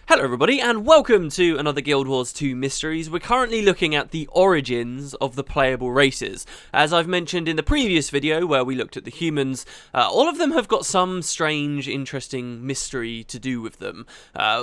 Hello everybody and welcome to another Guild Wars 2 Mysteries. We're currently looking at the origins of the playable races. As I've mentioned in the previous video where we looked at the humans, all of them have got some strange, interesting mystery to do with them,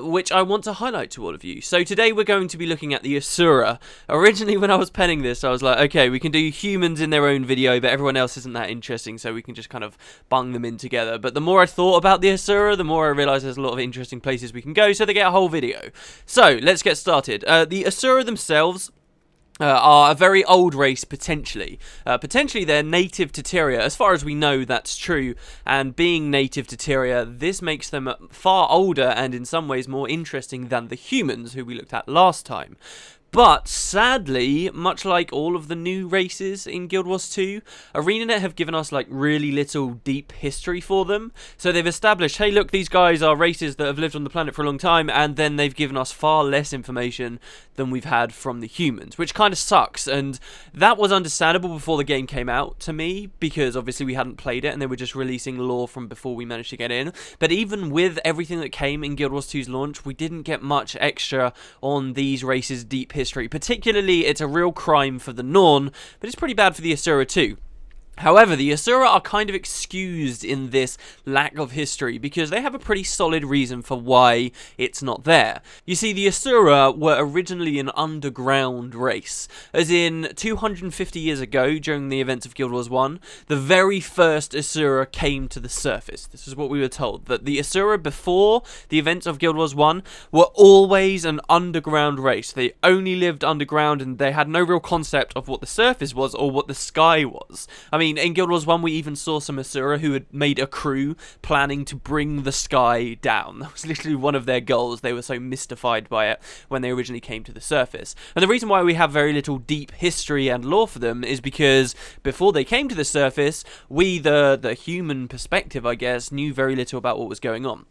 which I want to highlight to all of you. So today we're going to be looking at the Asura. Originally when I was penning this I was like, okay, we can do humans in their own video but everyone else isn't that interesting, so we can just kind of bung them in together. But the more I thought about the Asura, the more I realised there's a lot of interesting places we can go, so they get a whole video. So let's get started. The Asura themselves are a very old race, potentially. Potentially they're native to Tyria. As far as we know, that's true. And being native to Tyria, this makes them far older and in some ways more interesting than the humans who we looked at last time. But sadly, much like all of the new races in Guild Wars 2, ArenaNet have given us like really little deep history for them. So they've established, hey look, these guys are races that have lived on the planet for a long time, and then they've given us far less information than we've had from the humans, which kind of sucks. And that was understandable before the game came out to me, because obviously we hadn't played it and they were just releasing lore from before we managed to get in. But even with everything that came in Guild Wars 2's launch, we didn't get much extra on these races' deep history. Particularly, it's a real crime for the Norn, but it's pretty bad for the Asura too. However, the Asura are kind of excused in this lack of history because they have a pretty solid reason for why it's not there. You see, the Asura were originally an underground race, as in 250 years ago, during the events of Guild Wars 1, the very first Asura came to the surface. This is what we were told, that the Asura before the events of Guild Wars 1 were always an underground race. They only lived underground and they had no real concept of what the surface was or what the sky was. I mean, in Guild Wars 1 we even saw some Asura who had made a crew planning to bring the sky down. That was literally one of their goals. They were so mystified by it when they originally came to the surface. And the reason why we have very little deep history and lore for them is because before they came to the surface, we, the human perspective, I guess, knew very little about what was going on.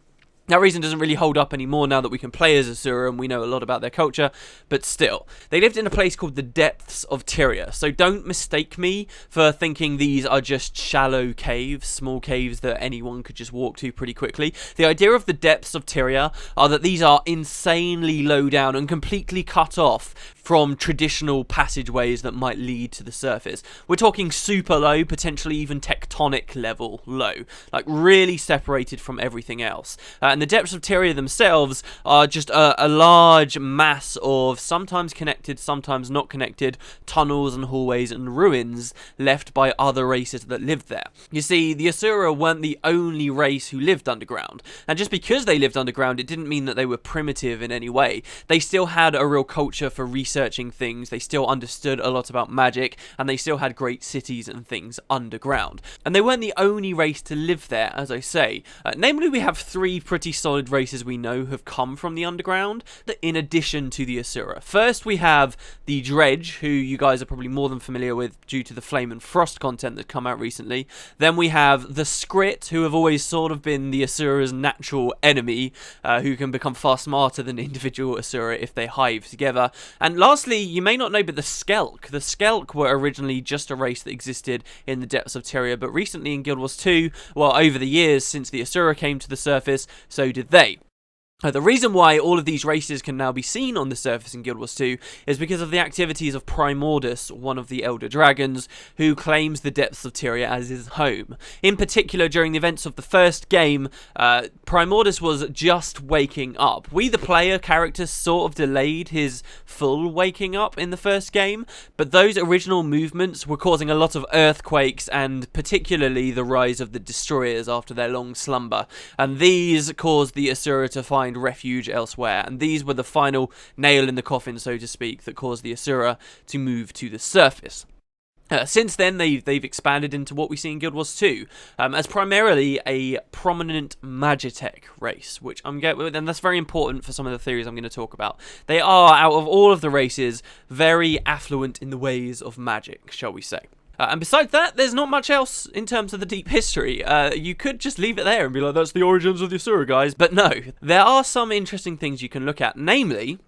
That reason doesn't really hold up anymore now that we can play as Asura and we know a lot about their culture, but still. They lived in a place called the depths of Tyria, so don't mistake me for thinking these are just shallow caves, small caves that anyone could just walk to pretty quickly. The idea of the depths of Tyria are that these are insanely low down and completely cut off from traditional passageways that might lead to the surface. We're talking super low, potentially even tectonic level low, like really separated from everything else. And the depths of Tyria themselves are just a large mass of sometimes connected, sometimes not connected tunnels and hallways and ruins left by other races that lived there. You see, the Asura weren't the only race who lived underground, and just because they lived underground, it didn't mean that they were primitive in any way. They still had a real culture for researching things, they still understood a lot about magic, and they still had great cities and things underground. And they weren't the only race to live there, as I say. Namely, we have three pretty solid races we know have come from the underground, in addition to the Asura. First, we have the Dredge, who you guys are probably more than familiar with due to the Flame and Frost content that's come out recently. Then we have the Skrit, who have always sort of been the Asura's natural enemy, who can become far smarter than individual Asura if they hive together. And lastly, you may not know, but the Skelk. The Skelk were originally just a race that existed in the depths of Tyria, but recently in Guild Wars 2, well, over the years since the Asura came to the surface, so did they. The reason why all of these races can now be seen on the surface in Guild Wars 2 is because of the activities of Primordus, one of the Elder Dragons, who claims the depths of Tyria as his home. In particular, during the events of the first game, Primordus was just waking up. We, the player characters, sort of delayed his full waking up in the first game, but those original movements were causing a lot of earthquakes and particularly the rise of the Destroyers after their long slumber. And these caused the Asura to find refuge elsewhere, and these were the final nail in the coffin, so to speak, that caused the Asura to move to the surface. Since then, they've expanded into what we see in Guild Wars 2 as primarily a prominent Magitech race, which and that's very important for some of the theories I'm going to talk about. They are, out of all of the races, very affluent in the ways of magic, shall we say. And besides that, there's not much else in terms of the deep history. You could just leave it there and be like, that's the origins of the Asura, guys. But no, there are some interesting things you can look at. Namely,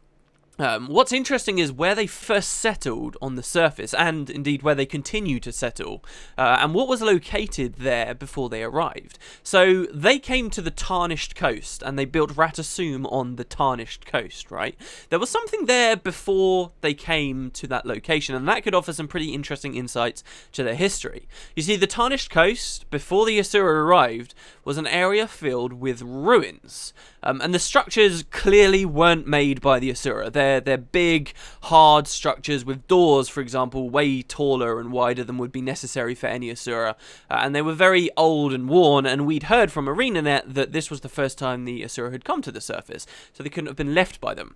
What's interesting is where they first settled on the surface, and indeed where they continue to settle, and what was located there before they arrived. So they came to the Tarnished Coast, and they built Ratasum on the Tarnished Coast, right? There was something there before they came to that location, and that could offer some pretty interesting insights to their history. You see, the Tarnished Coast, before the Asura arrived, was an area filled with ruins. And the structures clearly weren't made by the Asura. They're big, hard structures with doors, for example, way taller and wider than would be necessary for any Asura. And they were very old and worn, and we'd heard from ArenaNet that this was the first time the Asura had come to the surface, so they couldn't have been left by them.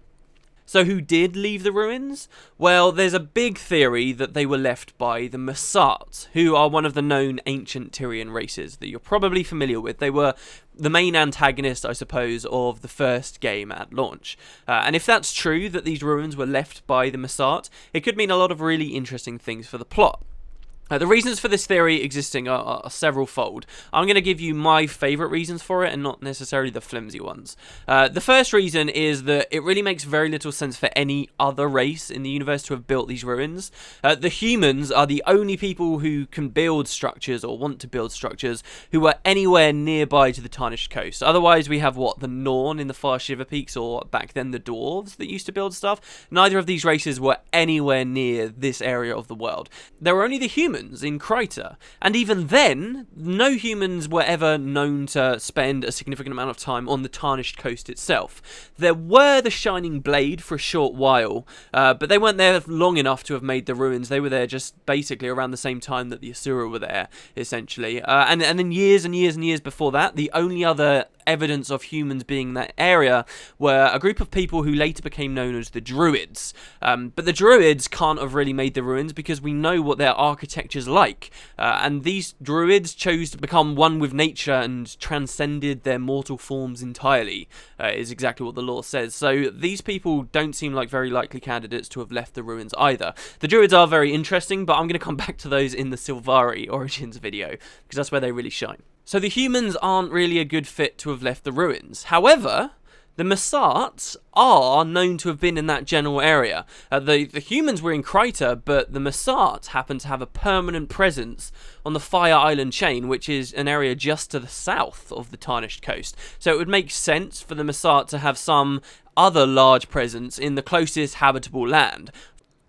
So who did leave the ruins? Well, there's a big theory that they were left by the Mursaat, who are one of the known ancient Tyrian races that you're probably familiar with. They were the main antagonist, I suppose, of the first game at launch. And if that's true, that these ruins were left by the Mursaat, it could mean a lot of really interesting things for the plot. The reasons for this theory existing are several-fold. I'm going to give you my favourite reasons for it and not necessarily the flimsy ones. The first reason is that it really makes very little sense for any other race in the universe to have built these ruins. The humans are the only people who can build structures or want to build structures who are anywhere nearby to the Tarnished Coast. Otherwise, we have, the Norn in the far Shiver Peaks, or back then the Dwarves that used to build stuff. Neither of these races were anywhere near this area of the world. There were only the humans in Kryta, and even then, no humans were ever known to spend a significant amount of time on the Tarnished Coast itself. There were the Shining Blade for a short while, but they weren't there long enough to have made the ruins. They were there just basically around the same time that the Asura were there, essentially. And then years and years and years before that, the only other evidence of humans being in that area were a group of people who later became known as the Druids. But the Druids can't have really made the ruins because we know what their architecture's like. And these Druids chose to become one with nature and transcended their mortal forms entirely, is exactly what the lore says. So these people don't seem like very likely candidates to have left the ruins either. The Druids are very interesting, but I'm going to come back to those in the Sylvari Origins video, because that's where they really shine. So the humans aren't really a good fit to have left the ruins. However, the Mursaats are known to have been in that general area. The humans were in Kryta, but the Mursaat happen to have a permanent presence on the Fire Island chain, which is an area just to the south of the Tarnished Coast. So it would make sense for the Mursaat to have some other large presence in the closest habitable land.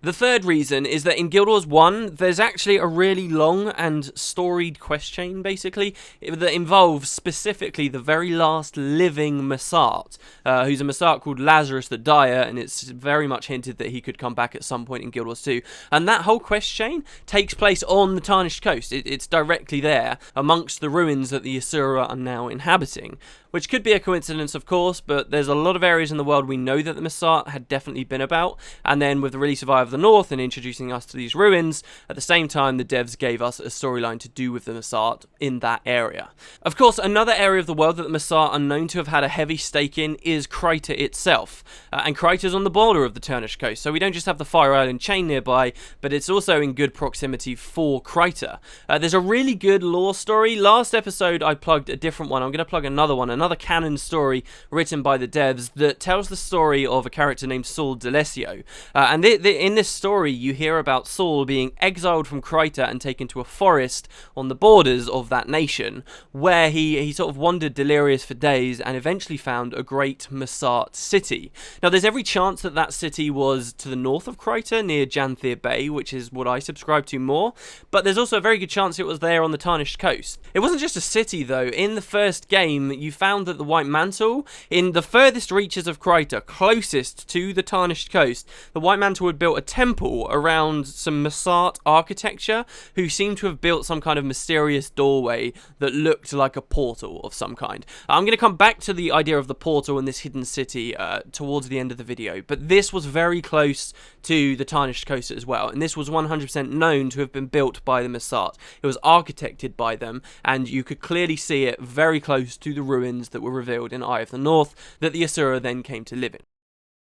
The third reason is that in Guild Wars 1, there's actually a really long and storied quest chain, basically, that involves specifically the very last living Mursaat, who's a Mursaat called Lazarus the Dyer, and it's very much hinted that he could come back at some point in Guild Wars 2. And that whole quest chain takes place on the Tarnished Coast. It's directly there, amongst the ruins that the Asura are now inhabiting. Which could be a coincidence, of course, but there's a lot of areas in the world we know that the Mursaat had definitely been about, and then with the release of Eye of the North and introducing us to these ruins, at the same time the devs gave us a storyline to do with the Mursaat in that area. Of course, another area of the world that the Mursaat are known to have had a heavy stake in is Kryta itself, and Kryta's on the border of the Tarnished Coast, so we don't just have the Fire Island chain nearby, but it's also in good proximity for Kryta. There's a really good lore story. Last episode I plugged a different one. I'm going to plug another one, another canon story written by the devs that tells the story of a character named Saul D'Alessio. And in this story, you hear about Saul being exiled from Kryta and taken to a forest on the borders of that nation, where he sort of wandered delirious for days and eventually found a great Mursaat city. Now, there's every chance that that city was to the north of Kryta, near Janthir Bay, which is what I subscribe to more, but there's also a very good chance it was there on the Tarnished Coast. It wasn't just a city, though. In the first game, you found that the White Mantle, in the furthest reaches of Kryta, closest to the Tarnished Coast, the White Mantle had built a temple around some Mursaat architecture, who seemed to have built some kind of mysterious doorway that looked like a portal of some kind. I'm going to come back to the idea of the portal in this hidden city towards the end of the video, but this was very close to the Tarnished Coast as well, and this was 100% known to have been built by the Mursaat. It was architected by them, and you could clearly see it very close to the ruins that were revealed in Eye of the North that the Asura then came to live in.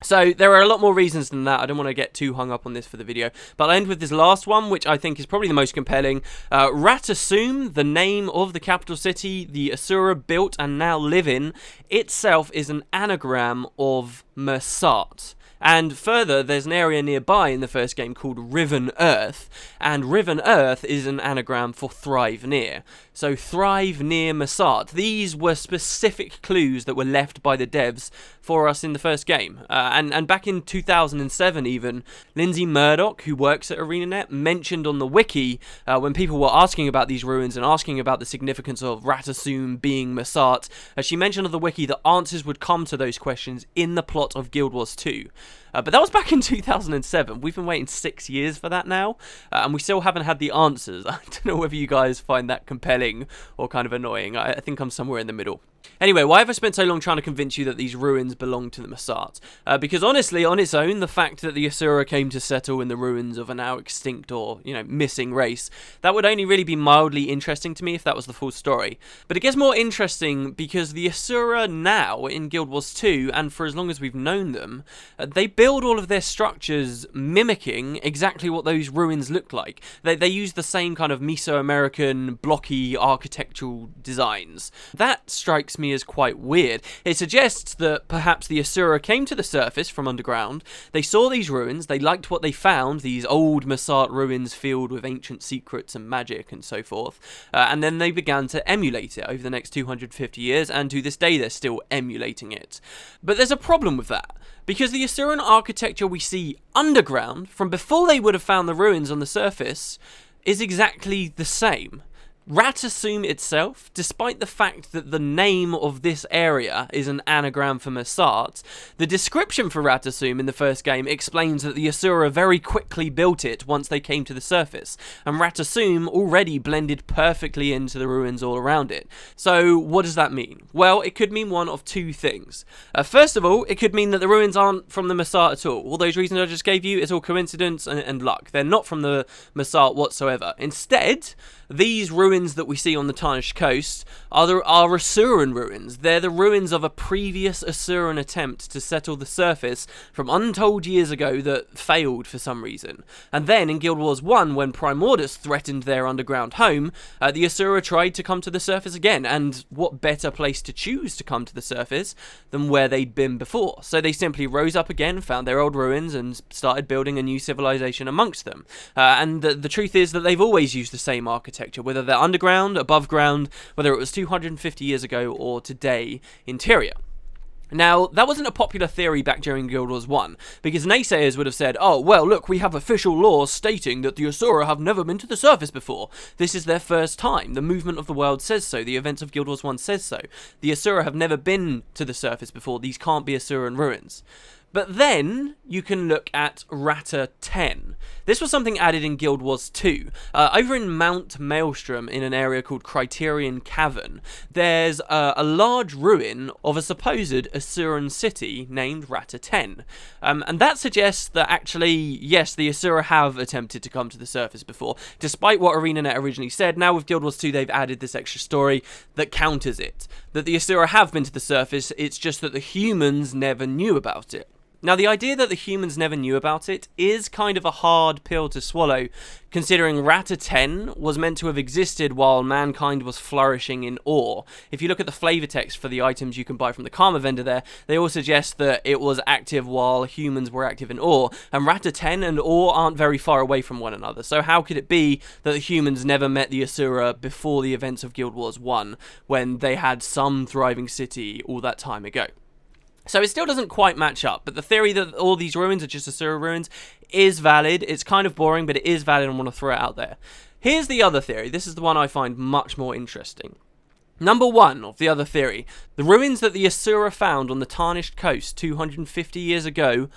So there are a lot more reasons than that. I don't want to get too hung up on this for the video, but I'll end with this last one, which I think is probably the most compelling. Ratasum, the name of the capital city the Asura built and now live in, itself is an anagram of Mursaat. And further, there's an area nearby in the first game called Riven Earth, and Riven Earth is an anagram for thrive near. So thrive near Mursaat. These were specific clues that were left by the devs for us in the first game. And back in 2007 even, Lindsay Murdoch, who works at ArenaNet, mentioned on the wiki, when people were asking about these ruins and asking about the significance of Ratasum being Mursaat, she mentioned on the wiki that answers would come to those questions in the plot of Guild Wars 2. But that was back in 2007. We've been waiting 6 years for that now, and we still haven't had the answers. I don't know whether you guys find that compelling or kind of annoying. I think I'm somewhere in the middle. Anyway, why have I spent so long trying to convince you that these ruins belong to the Mursaat? Because honestly, on its own, the fact that the Asura came to settle in the ruins of a now extinct or, missing race, that would only really be mildly interesting to me if that was the full story. But it gets more interesting because the Asura now, in Guild Wars 2, and for as long as we've known them, they build all of their structures mimicking exactly what those ruins look like. They use the same kind of Mesoamerican, blocky architectural designs. That strikes me as quite weird. It suggests that perhaps the Asura came to the surface from underground, they saw these ruins, they liked what they found, these old Mursaat ruins filled with ancient secrets and magic and so forth, and then they began to emulate it over the next 250 years, and to this day they're still emulating it. But there's a problem with that, because the Asuran architecture we see underground, from before they would have found the ruins on the surface, is exactly the same. Ratasum itself, despite the fact that the name of this area is an anagram for Mursaat, the description for Ratasum in the first game explains that the Asura very quickly built it once they came to the surface, and Ratasum already blended perfectly into the ruins all around it. So what does that mean? Well, it could mean one of two things. First of all, it could mean that the ruins aren't from the Mursaat at all. All those reasons I just gave you, it's all coincidence and luck. They're not from the Mursaat whatsoever. Instead, these ruins that we see on the Tarnished Coast are Asuran ruins. They're the ruins of a previous Asuran attempt to settle the surface from untold years ago that failed for some reason. And then in Guild Wars 1, when Primordus threatened their underground home, the Asura tried to come to the surface again, and what better place to choose to come to the surface than where they'd been before? So they simply rose up again, found their old ruins, and started building a new civilization amongst them. And the truth is that they've always used the same architecture, whether they're underground, above ground, whether it was 250 years ago or today, interior. Now, that wasn't a popular theory back during Guild Wars 1, because naysayers would have said, oh, well, look, we have official laws stating that the Asura have never been to the surface before. This is their first time. The movement of the world says so. The events of Guild Wars 1 says so. The Asura have never been to the surface before. These can't be Asuran ruins. But then you can look at Rata 10. This was something added in Guild Wars 2. Over in Mount Maelstrom, in an area called Criterion Cavern, there's a large ruin of a supposed Asuran city named Rata 10. And that suggests that actually, yes, the Asura have attempted to come to the surface before. Despite what ArenaNet originally said, now with Guild Wars 2 they've added this extra story that counters it. That the Asura have been to the surface, it's just that the humans never knew about it. Now, the idea that the humans never knew about it is kind of a hard pill to swallow, considering Rata 10 was meant to have existed while mankind was flourishing in ore. If you look at the flavor text for the items you can buy from the Karma vendor there, they all suggest that it was active while humans were active in ore, and Rata 10 and ore aren't very far away from one another, so how could it be that the humans never met the Asura before the events of Guild Wars 1, when they had some thriving city all that time ago? So it still doesn't quite match up, but the theory that all these ruins are just Asura ruins is valid. It's kind of boring, but it is valid and I want to throw it out there. Here's the other theory. This is the one I find much more interesting. Number one of the other theory, the ruins that the Asura found on the Tarnished Coast 250 years ago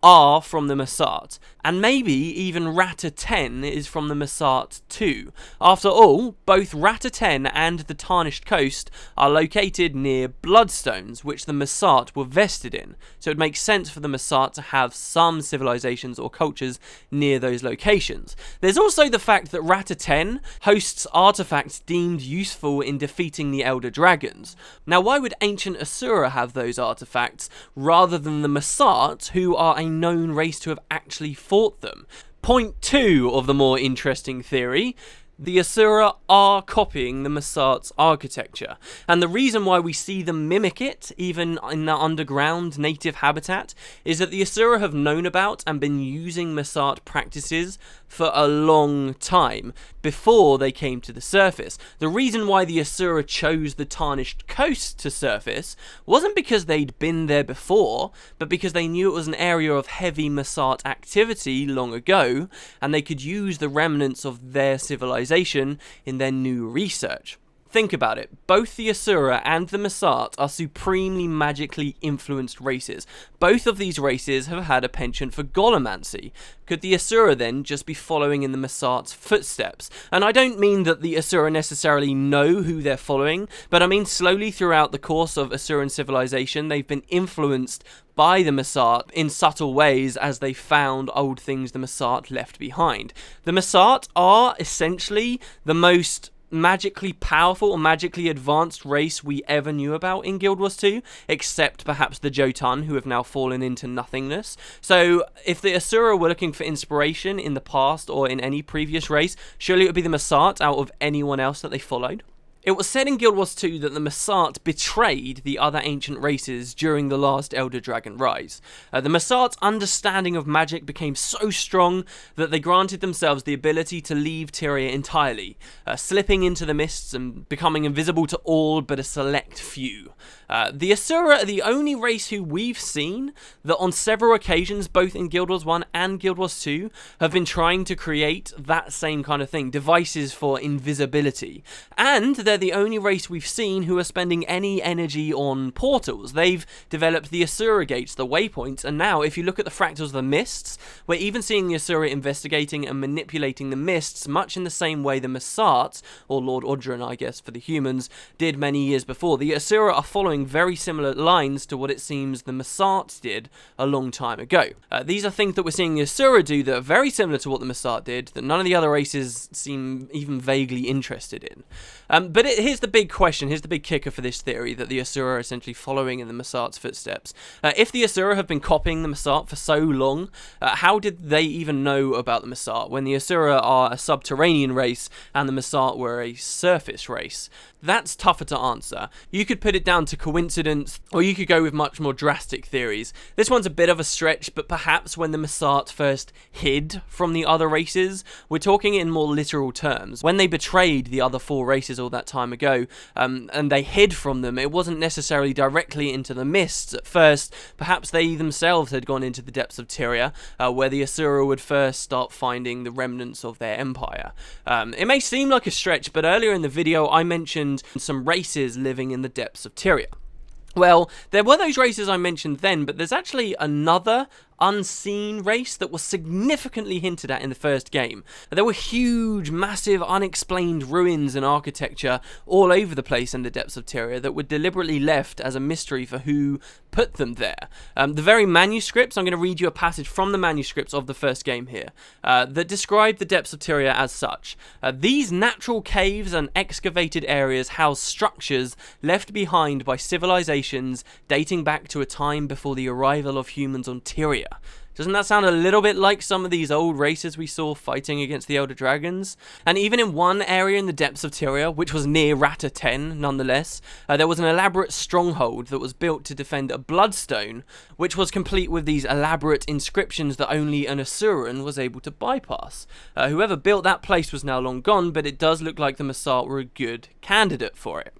are from the Mursaat, and maybe even Rata 10 is from the Mursaat too. After all, both Rata 10 and the Tarnished Coast are located near bloodstones, which the Mursaat were vested in, so it makes sense for the Mursaat to have some civilizations or cultures near those locations. There's also the fact that Rata 10 hosts artifacts deemed useful in defeating the Elder Dragons. Now, why would ancient Asura have those artifacts rather than the Mursaat, who are a known race to have actually fought them? Point two of the more interesting theory. The Asura are copying the Mursaat's architecture, and the reason why we see them mimic it, even in their underground native habitat, is that the Asura have known about and been using Mursaat practices for a long time, before they came to the surface. The reason why the Asura chose the Tarnished Coast to surface wasn't because they'd been there before, but because they knew it was an area of heavy Mursaat activity long ago, and they could use the remnants of their civilization in their new research. Think about it, both the Asura and the Mursaat are supremely magically influenced races. Both of these races have had a penchant for golomancy. Could the Asura then just be following in the Mursaat's footsteps? And I don't mean that the Asura necessarily know who they're following, but I mean slowly throughout the course of Asuran civilization, they've been influenced by the Mursaat in subtle ways as they found old things the Mursaat left behind. The Mursaat are essentially the most magically powerful or magically advanced race we ever knew about in Guild Wars 2, except perhaps the Gw2, who have now fallen into nothingness. So if the Asura were looking for inspiration in the past or in any previous race, surely it would be the Mursaat out of anyone else that they followed. It was said in Guild Wars 2 that the Mursaat betrayed the other ancient races during the last Elder Dragon Rise. The Mursaat's understanding of magic became so strong that they granted themselves the ability to leave Tyria entirely, slipping into the mists and becoming invisible to all but a select few. The Asura are the only race who we've seen that on several occasions, both in Guild Wars 1 and Guild Wars 2, have been trying to create that same kind of thing, devices for invisibility. And they're the only race we've seen who are spending any energy on portals. They've developed the Asura gates, the waypoints, and now if you look at the fractals of the mists, we're even seeing the Asura investigating and manipulating the mists much in the same way the Mursaat, or Lord Udran I guess for the humans, did many years before. The Asura are following very similar lines to what it seems the Mursaat did a long time ago. These are things that we're seeing the Asura do that are very similar to what the Mursaat did, that none of the other races seem even vaguely interested in. But here's the big question, here's the big kicker for this theory, that the Asura are essentially following in the Mursaat's footsteps. If the Asura have been copying the Mursaat for so long, how did they even know about the Mursaat when the Asura are a subterranean race and the Mursaat were a surface race? That's tougher to answer. You could put it down to coincidence, or you could go with much more drastic theories. This one's a bit of a stretch, but perhaps when the Mursaat first hid from the other races, we're talking in more literal terms. When they betrayed the other four races all that time ago, and they hid from them, it wasn't necessarily directly into the mists at first. Perhaps they themselves had gone into the depths of Tyria, where the Asura would first start finding the remnants of their empire. It may seem like a stretch, but earlier in the video I mentioned some races living in the depths of Tyria. Well, there were those races I mentioned then, but there's actually another unseen race that was significantly hinted at in the first game. There were huge, massive, unexplained ruins and architecture all over the place in the depths of Tyria that were deliberately left as a mystery for who put them there. The very manuscripts, I'm going to read you a passage from the manuscripts of the first game here, that describe the depths of Tyria as such. These natural caves and excavated areas house structures left behind by civilizations dating back to a time before the arrival of humans on Tyria. Doesn't that sound a little bit like some of these old races we saw fighting against the Elder Dragons? And even in one area in the depths of Tyria, which was near Rata 10 nonetheless, there was an elaborate stronghold that was built to defend a bloodstone, which was complete with these elaborate inscriptions that only an Asuran was able to bypass. Whoever built that place was now long gone, but it does look like the Mursaat were a good candidate for it.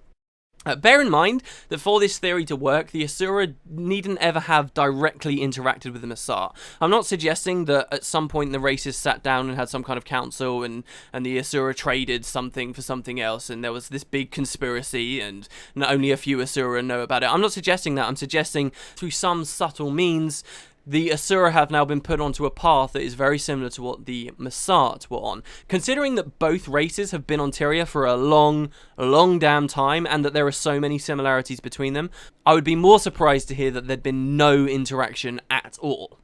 Bear in mind that for this theory to work, the Asura needn't ever have directly interacted with the Mursaat. I'm not suggesting that at some point the races sat down and had some kind of council and the Asura traded something for something else and there was this big conspiracy and only a few Asura know about it. I'm not suggesting that. I'm suggesting through some subtle means the Asura have now been put onto a path that is very similar to what the Mursaat were on. Considering that both races have been on Tyria for a long damn time, and that there are so many similarities between them, I would be more surprised to hear that there'd been no interaction at all.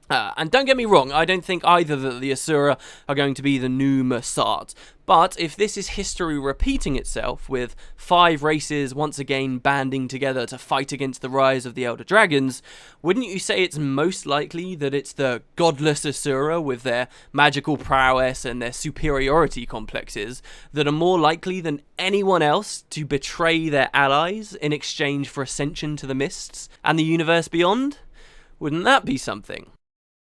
And don't get me wrong, I don't think either that the Asura are going to be the new Mursaat. But if this is history repeating itself, with 5 races once again banding together to fight against the rise of the Elder Dragons, wouldn't you say it's most likely that it's the godless Asura with their magical prowess and their superiority complexes that are more likely than anyone else to betray their allies in exchange for ascension to the mists and the universe beyond? Wouldn't that be something?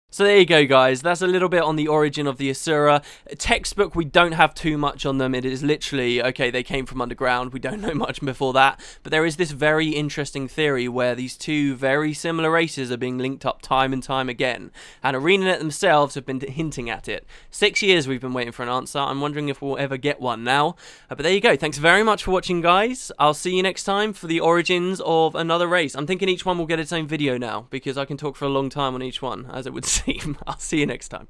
So there you go, guys. That's a little bit on the origin of the Asura. Textbook, we don't have too much on them. It is literally, okay, they came from underground. We don't know much before that. But there is this very interesting theory where these two very similar races are being linked up time and time again. And ArenaNet themselves have been hinting at it. 6 years we've been waiting for an answer. I'm wondering if we'll ever get one now. But there you go. Thanks very much for watching, guys. I'll see you next time for the origins of another race. I'm thinking each one will get its own video now, because I can talk for a long time on each one, as it would seem. I'll see you next time.